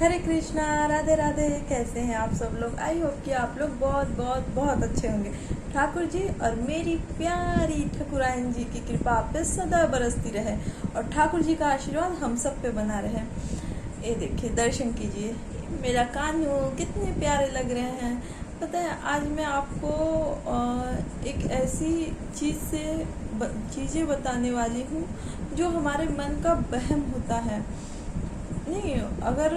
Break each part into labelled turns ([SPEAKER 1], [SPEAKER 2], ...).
[SPEAKER 1] हरे कृष्णा, राधे राधे। कैसे हैं आप सब लोग? आई होप कि आप लोग बहुत बहुत बहुत अच्छे होंगे। ठाकुर जी और मेरी प्यारी ठकुराइन जी की कृपा आप पे सदा बरसती रहे और ठाकुर जी का आशीर्वाद हम सब पे बना रहे। ये देखिए, दर्शन कीजिए, मेरा कान्हू कितने प्यारे लग रहे हैं। पता है, आज मैं आपको एक ऐसी चीज़ें बताने वाली हूँ जो हमारे मन का वहम होता है। नहीं, अगर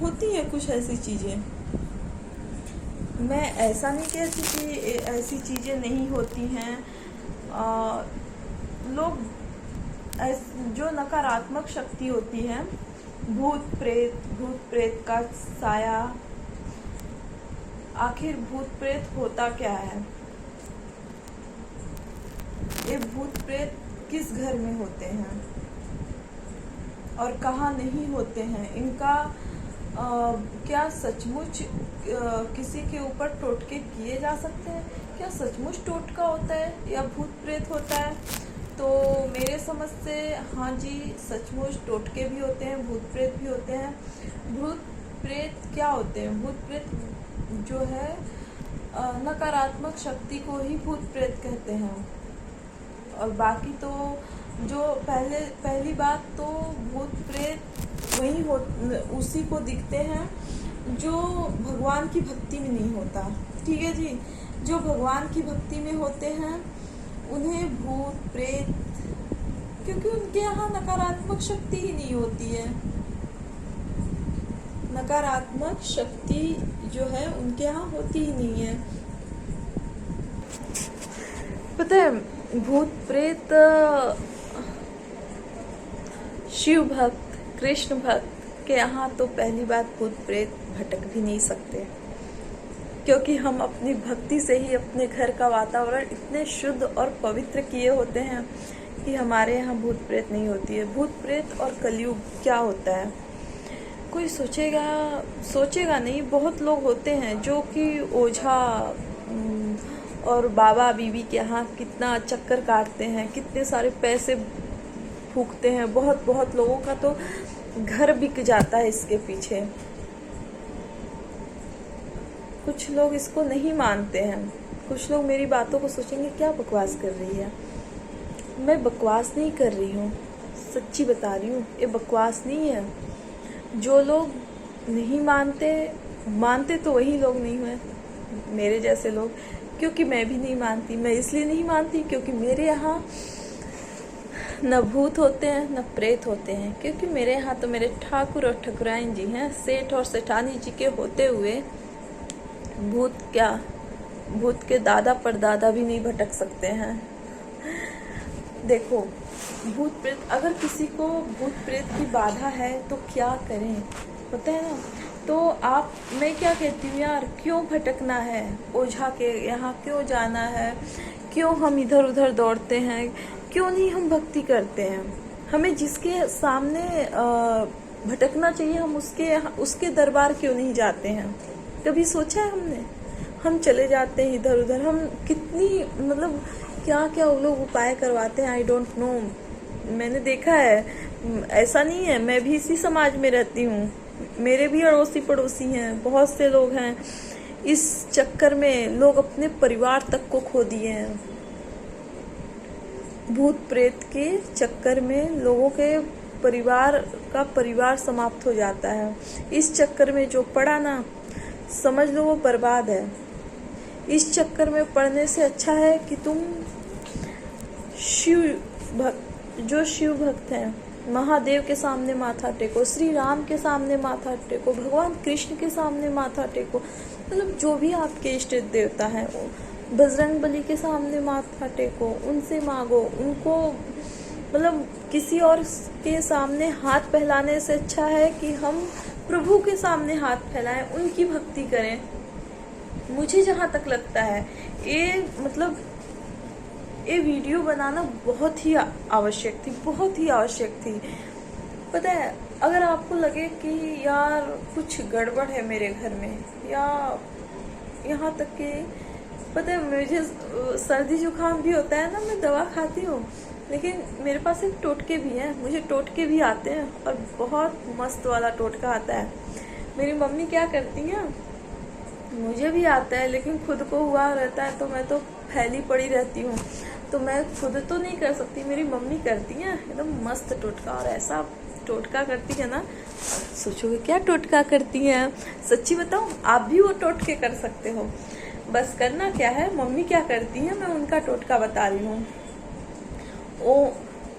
[SPEAKER 1] होती है कुछ ऐसी चीज़ें, मैं ऐसा नहीं कहती कि ऐसी चीज़ें नहीं होती हैं। लोग जो नकारात्मक शक्ति होती है, भूत प्रेत का साया। आखिर भूत प्रेत होता क्या है? ये भूत प्रेत किस घर में होते हैं और कहाँ नहीं होते हैं? इनका क्या सचमुच किसी के ऊपर टोटके किए जा सकते हैं? क्या सचमुच टोटका होता है या भूत प्रेत होता है? तो मेरे समझ से हाँ जी, सचमुच टोटके भी होते हैं, भूत प्रेत भी होते हैं। भूत प्रेत क्या होते हैं? भूत प्रेत जो है नकारात्मक शक्ति को ही भूत प्रेत कहते हैं। और बाकी तो जो पहली बात तो भूत प्रेत उसी को दिखते हैं जो भगवान की भक्ति में नहीं होता। ठीक है जी, जो भगवान की भक्ति में होते हैं उन्हें भूत प्रेत, क्योंकि उनके यहाँ नकारात्मक शक्ति ही नहीं होती है। नकारात्मक शक्ति जो है उनके यहाँ होती ही नहीं है। पता है, भूत प्रेत शिव भक्त, कृष्ण भक्त के यहाँ तो पहली बात भूत प्रेत भटक भी नहीं सकते, क्योंकि हम अपनी भक्ति से ही अपने घर का वातावरण इतने शुद्ध और पवित्र किए होते हैं कि हमारे यहाँ भूत प्रेत नहीं होती है। भूत प्रेत और कलयुग क्या होता है? कोई सोचेगा नहीं। बहुत लोग होते हैं जो कि ओझा और बाबा बीवी के यहाँ कितना चक्कर काटते हैं, कितने सारे पैसे फूकते हैं। बहुत लोगों का तो घर बिक जाता है इसके पीछे। कुछ लोग इसको नहीं मानते हैं। कुछ लोग मेरी बातों को सोचेंगे क्या बकवास कर रही है। मैं बकवास नहीं कर रही हूँ, सच्ची बता रही हूँ, ये बकवास नहीं है। जो लोग नहीं मानते तो वही लोग नहीं हुए मेरे जैसे लोग। क्योंकि मैं भी नहीं मानती। मैं इसलिए नहीं मानती क्योंकि मेरे यहाँ न भूत होते हैं न प्रेत होते हैं, क्योंकि मेरे यहाँ तो मेरे ठाकुर और ठकुराइन जी हैं। सेठ और सेठानी जी के होते हुए भूत के दादा परदादा भी नहीं भटक सकते हैं। देखो, भूत प्रेत, अगर किसी को भूत प्रेत की बाधा है तो क्या करें, पता है ना? तो मैं क्या कहती हूँ यार, क्यों भटकना है? ओझा के यहाँ क्यों जाना है? क्यों हम इधर उधर दौड़ते हैं? क्यों नहीं हम भक्ति करते हैं? हमें जिसके सामने भटकना चाहिए, हम उसके दरबार क्यों नहीं जाते हैं? कभी सोचा है हमने? हम चले जाते हैं इधर उधर। हम कितनी क्या वो लोग उपाय करवाते हैं, आई डोंट नो। मैंने देखा है, ऐसा नहीं है, मैं भी इसी समाज में रहती हूँ। मेरे भी अड़ोसी पड़ोसी हैं, बहुत से लोग हैं। इस चक्कर में लोग अपने परिवार तक को खो दिए हैं। भूत प्रेत के चक्कर में लोगों के परिवार समाप्त हो जाता है। इस चक्कर में जो पड़ा ना, समझ लो वो बर्बाद है। इस चक्कर में पड़ने से अच्छा है कि तुम जो शिव भक्त हैं, महादेव के सामने माथा टेको, श्री राम के सामने माथा टेको, भगवान कृष्ण के सामने माथा टेको। जो भी आपके इष्ट देवता हैं, बजरंग बली के सामने माथा टेको, उनसे मांगो। उनको किसी और के सामने हाथ फैलाने से अच्छा है कि हम प्रभु के सामने हाथ फैलाएं, उनकी भक्ति करें। मुझे जहाँ तक लगता है ये वीडियो बनाना बहुत ही आवश्यक थी। पता है, अगर आपको लगे कि यार कुछ गड़बड़ है मेरे घर में, या यहाँ तक कि पता है मुझे सर्दी जुकाम भी होता है ना, मैं दवा खाती हूँ, लेकिन मेरे पास एक टोटके भी हैं। मुझे टोटके भी आते हैं और बहुत मस्त वाला टोटका आता है। मेरी मम्मी क्या करती हैं, मुझे भी आता है लेकिन खुद को हुआ रहता है तो मैं तो फैली पड़ी रहती हूँ, तो मैं खुद तो नहीं कर सकती, मेरी मम्मी करती हैं एकदम मस्त टोटका। और ऐसा टोटका करती है ना, सोचोगे क्या टोटका करती हैं, सच्ची बताऊँ आप भी वो टोटके कर सकते हो। बस करना क्या है, मम्मी क्या करती है मैं उनका टोटका बता रही हूँ।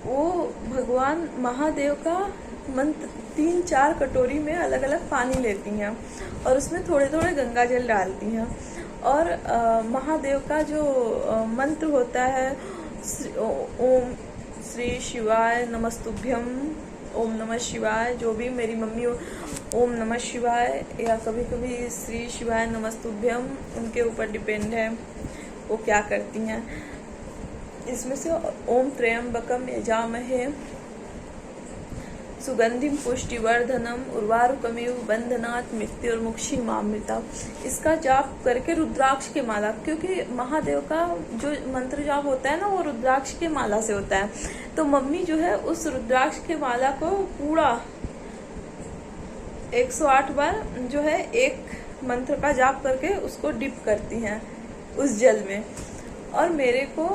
[SPEAKER 1] वो भगवान महादेव का मंत्र 3-4 कटोरी में अलग अलग पानी लेती हैं और उसमें थोड़े थोड़े गंगा जल डालती हैं और महादेव का जो मंत्र होता है, ओम श्री शिवाय नमस्तुभ्यम, ओम नमः शिवाय, जो भी मेरी मम्मी ओम नमः शिवाय या कभी कभी श्री शिवाय नमस्तुभ्यम, उनके ऊपर डिपेंड है वो क्या करती हैं। इसमें से ओम त्र्यंबकम यजामहे सुगंधिम पुष्टिवर्धनम उर्वारुकमिव बंधनात् मृत्युर्मुक्षीमामृता, इसका जाप करके रुद्राक्ष के माला, क्योंकि महादेव का जो मंत्र जाप होता है ना वो रुद्राक्ष के माला से होता है, तो मम्मी जो है उस रुद्राक्ष के माला को पूरा 108 बार जो है एक मंत्र का जाप करके उसको डिप करती हैं उस जल में और मेरे को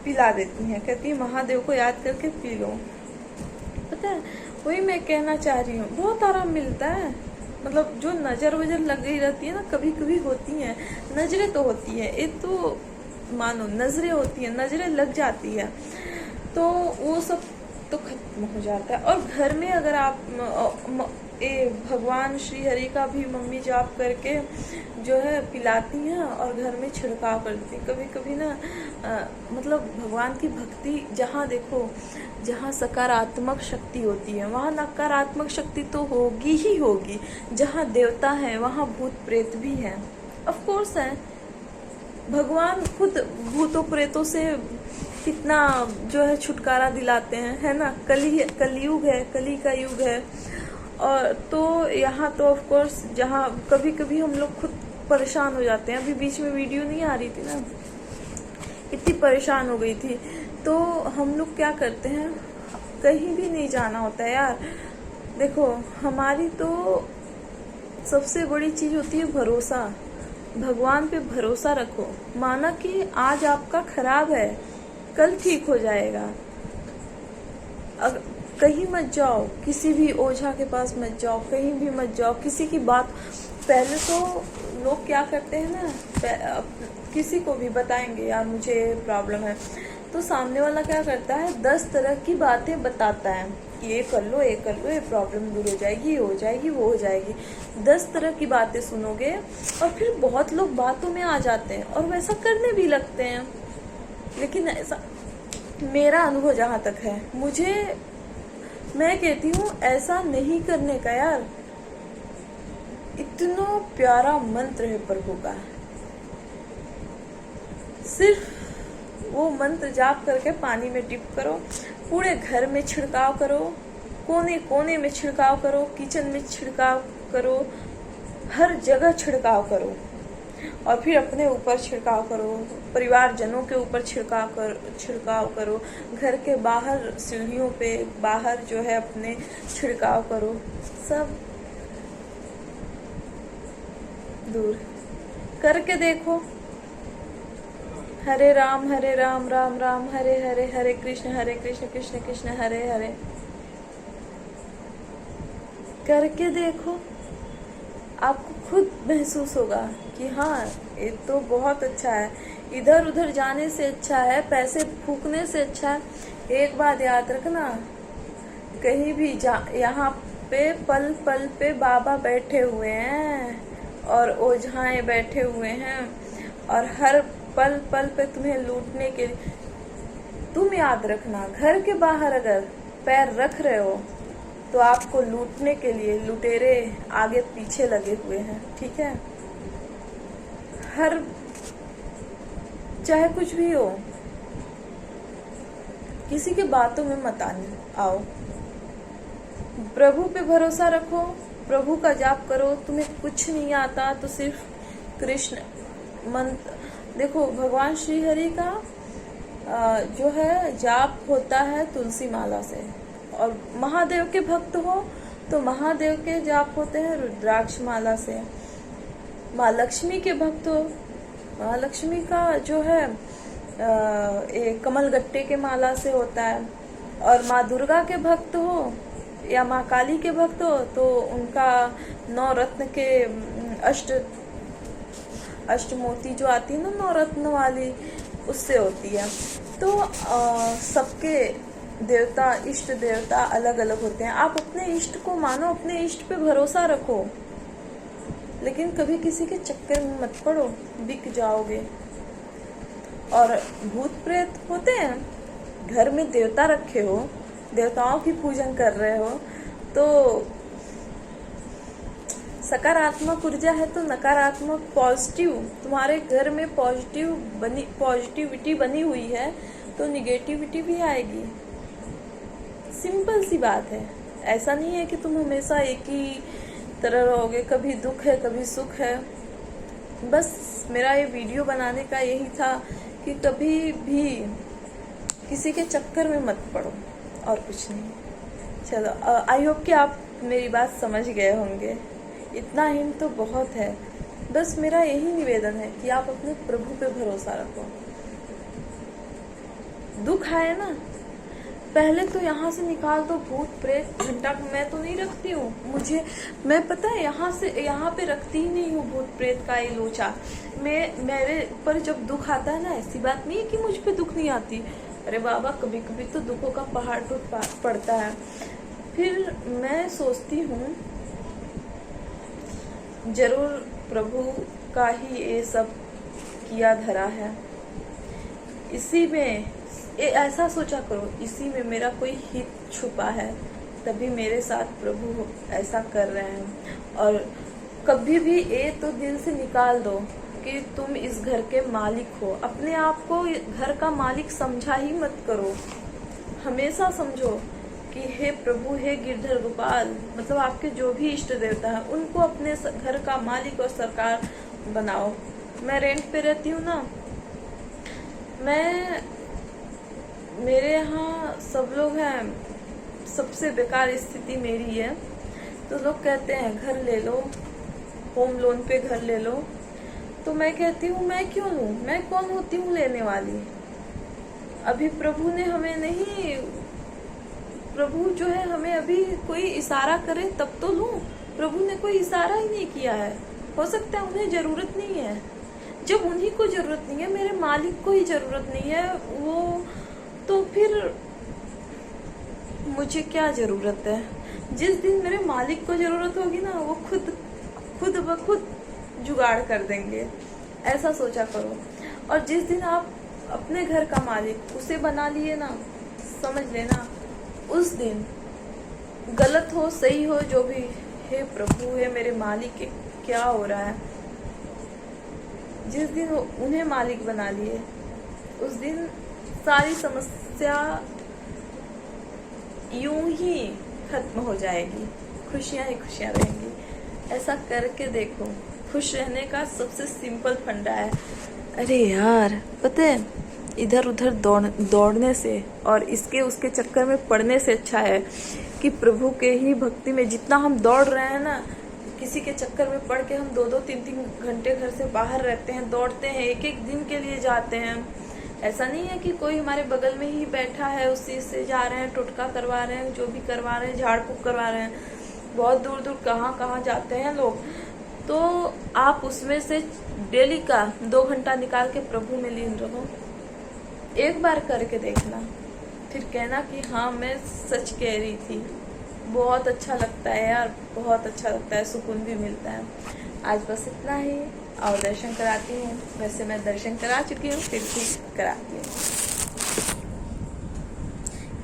[SPEAKER 1] पिला देती हैं, कहती है महादेव को याद करके पी लो। पता है वही मैं कहना चाह रही हूँ, बहुत आराम मिलता है। मतलब जो नज़र वजर लग गई रहती है ना, कभी कभी होती हैं नज़रें, तो होती है एक तो मानो नज़रें होती हैं, नज़रें लग जाती है तो वो सब तो खत्म हो जाता है। और घर में अगर आप भगवान श्री हरि का भी मम्मी जाप करके जो है पिलाती हैं और घर में छिड़काव करती। कभी कभी ना मतलब भगवान की भक्ति जहाँ देखो, जहाँ सकारात्मक शक्ति होती है वहाँ नकारात्मक शक्ति तो होगी ही होगी। जहाँ देवता है वहाँ भूत प्रेत भी हैं, ऑफ कोर्स है। भगवान खुद भूतों प्रेतों से कितना जो है छुटकारा दिलाते हैं, है ना। कलयुग है, कली का युग है। और तो यहाँ तो ऑफ कोर्स जहाँ कभी कभी हम लोग खुद परेशान हो जाते हैं। अभी बीच में वीडियो नहीं आ रही थी ना, इतनी परेशान हो गई थी, तो हम लोग क्या करते हैं, कहीं भी नहीं जाना होता है यार। देखो हमारी तो सबसे बड़ी चीज होती है भरोसा। भगवान पे भरोसा रखो, माना कि आज आपका खराब है कल ठीक हो जाएगा। कहीं मत जाओ, किसी भी ओझा के पास मत जाओ, कहीं भी मत जाओ, किसी की बात। पहले तो लोग क्या करते हैं ना, किसी को भी बताएंगे यार मुझे प्रॉब्लम है, तो सामने वाला क्या करता है 10 तरह की बातें बताता है कि ये कर लो, ये कर लो, ये प्रॉब्लम दूर हो जाएगी, ये हो जाएगी, वो हो जाएगी। 10 तरह की बातें सुनोगे और फिर बहुत लोग बातों में आ जाते हैं और वैसा करने भी लगते हैं। लेकिन ऐसा मेरा अनुभव जहाँ तक है, मैं कहती हूँ ऐसा नहीं करने का यार। इतना प्यारा मंत्र है प्रभु का, सिर्फ वो मंत्र जाप करके पानी में डिप करो, पूरे घर में छिड़काव करो, कोने कोने में छिड़काव करो, किचन में छिड़काव करो, हर जगह छिड़काव करो और फिर अपने ऊपर छिड़काव करो, परिवारजनों के ऊपर छिड़काव करो, घर के बाहर सीढ़ियों पे बाहर जो है अपने छिड़काव करो, सब दूर करके देखो। हरे राम राम राम हरे हरे, हरे कृष्ण कृष्ण कृष्ण हरे हरे। करके देखो, आपको खुद महसूस होगा कि हाँ ये तो बहुत अच्छा है। इधर उधर जाने से अच्छा है, पैसे फूकने से अच्छा है। एक बात याद रखना, कहीं भी यहाँ पे पल पल पे बाबा बैठे हुए हैं और ओझाएं बैठे हुए हैं और हर पल पल पे तुम्हें लूटने के लिए। तुम याद रखना, घर के बाहर अगर पैर रख रहे हो तो आपको लूटने के लिए लुटेरे आगे पीछे लगे हुए हैं, ठीक है। हर चाहे कुछ भी हो, किसी के बातों में मत आओ, प्रभु पे भरोसा रखो, प्रभु का जाप करो। तुम्हें कुछ नहीं आता तो सिर्फ कृष्ण मंत्र देखो। भगवान श्री हरि का जो है जाप होता है तुलसी माला से, और महादेव के भक्त हो तो महादेव के जाप होते हैं रुद्राक्ष माला से। माँ लक्ष्मी के भक्त हो, माँ लक्ष्मी का जो है एक कमल गट्टे के माला से होता है। और माँ दुर्गा के भक्त हो या माँ काली के भक्त हो तो उनका 9 रत्न के अष्ट मोती जो आती है ना 9 रत्न वाली, उससे होती है। तो सबके देवता, इष्ट देवता अलग अलग होते हैं। आप अपने इष्ट को मानो, अपने इष्ट पे भरोसा रखो, लेकिन कभी किसी के चक्कर में मत पड़ो, बिक जाओगे। और भूत प्रेत होते हैं, घर में देवता रखे हो, देवताओं की पूजन कर रहे हो, तो सकारात्मक ऊर्जा है तो नकारात्मक पॉजिटिव, तुम्हारे घर में पॉजिटिविटी बनी हुई है तो निगेटिविटी भी आएगी। सिंपल सी बात है। ऐसा नहीं है कि तुम हमेशा एक ही तरह रहोगे, कभी दुख है कभी सुख है। बस मेरा ये वीडियो बनाने का यही था कि कभी भी किसी के चक्कर में मत पड़ो, और कुछ नहीं। चलो, आई होप कि आप मेरी बात समझ गए होंगे। इतना हिंट तो बहुत है। बस मेरा यही निवेदन है कि आप अपने प्रभु पे भरोसा रखो। दुख आए ना, पहले तो यहाँ से निकाल दो भूत प्रेत। घंटा मैं तो नहीं रखती हूँ, मैं पता है यहाँ पे रखती ही नहीं हूँ भूत प्रेत का ये लोचा। मेरे पर जब दुख आता है ना, ऐसी बात नहीं है कि मुझ पे दुख नहीं आती। अरे बाबा, कभी कभी तो दुखों का पहाड़ टूट पड़ता है। फिर मैं सोचती हूँ जरूर प्रभु का ही ये सब किया धरा है। इसी में ऐसा सोचा करो, इसी में मेरा कोई हित छुपा है, तभी मेरे साथ प्रभु ऐसा कर रहे हैं। और कभी भी ये तो दिल से निकाल दो कि तुम इस घर के मालिक हो। अपने आप को घर का मालिक समझा ही मत करो। हमेशा समझो कि हे प्रभु, हे गिरधर गोपाल, मतलब आपके जो भी इष्ट देवता है उनको अपने घर का मालिक और सरकार बनाओ। मैं रेंट पे रहती हूँ ना, मेरे यहाँ सब लोग हैं, सबसे बेकार स्थिति मेरी है। तो लोग कहते हैं घर ले लो, होम लोन पे घर ले लो। तो मैं कहती हूँ मैं क्यों लूँ, मैं कौन होती हूँ लेने वाली। अभी प्रभु ने हमें नहीं, प्रभु जो है हमें अभी कोई इशारा करे तब तो लूँ। प्रभु ने कोई इशारा ही नहीं किया है। हो सकता है उन्हें जरूरत नहीं है। जब उन्हीं को जरूरत नहीं है, मेरे मालिक को ही जरूरत नहीं है, वो तो फिर मुझे क्या जरूरत है। जिस दिन मेरे मालिक को जरूरत होगी ना, वो खुद ब खुद जुगाड़ कर देंगे। ऐसा सोचा करो। और जिस दिन आप अपने घर का मालिक उसे बना लिए ना, समझ लेना उस दिन गलत हो सही हो जो भी, हे प्रभु, हे मेरे मालिक, क्या हो रहा है। जिस दिन उन्हें मालिक बना लिए, उस दिन सारी समस्या यूं ही खत्म हो जाएगी, खुशियां ही खुशियां रहेंगी। ऐसा करके देखो, खुश रहने का सबसे सिंपल फंडा है। अरे यार, पता है, इधर उधर दौड़ने से और इसके उसके चक्कर में पड़ने से अच्छा है कि प्रभु के ही भक्ति में जितना हम दौड़ रहे हैं ना, किसी के चक्कर में पड़ के हम 2-2, 3-3 घंटे घर से बाहर रहते हैं, दौड़ते हैं, एक दिन के लिए जाते हैं। ऐसा नहीं है कि कोई हमारे बगल में ही बैठा है उसी से जा रहे हैं, टोटका करवा रहे हैं, जो भी करवा रहे हैं, झाड़ फूक करवा रहे हैं। बहुत दूर दूर कहाँ जाते हैं लोग। तो आप उसमें से डेली का 2 घंटा निकाल के प्रभु में लीन रहो। एक बार करके देखना, फिर कहना कि हाँ, मैं सच कह रही थी। बहुत अच्छा लगता है यार, बहुत अच्छा लगता है, सुकून भी मिलता है। आज बस इतना ही, और दर्शन कराती हूँ। वैसे मैं दर्शन करा चुकी हूँ, फिर भी कराती हूँ।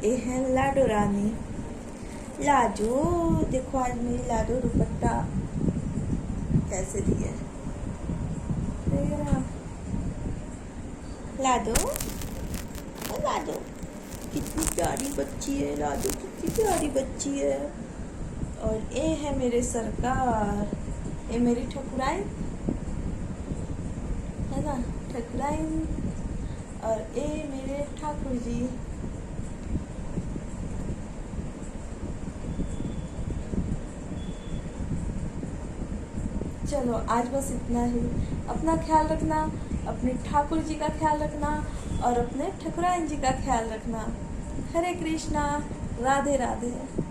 [SPEAKER 1] ये है लाडो रानी। लाडो देखो, आज मेरी लाडो दुपट्टा कैसे दी है। लाडो, लाडो कितनी प्यारी बच्ची है। लाडो कितनी प्यारी बच्ची है। और ये है मेरे सरकार, ये मेरी ठकुराइन है ना, ठकुराइन। और ये मेरे ठाकुर जी। चलो आज बस इतना ही। अपना ख्याल रखना, अपने ठाकुर जी का ख्याल रखना और अपने ठकुराइन जी का ख्याल रखना। हरे कृष्णा, राधे राधे।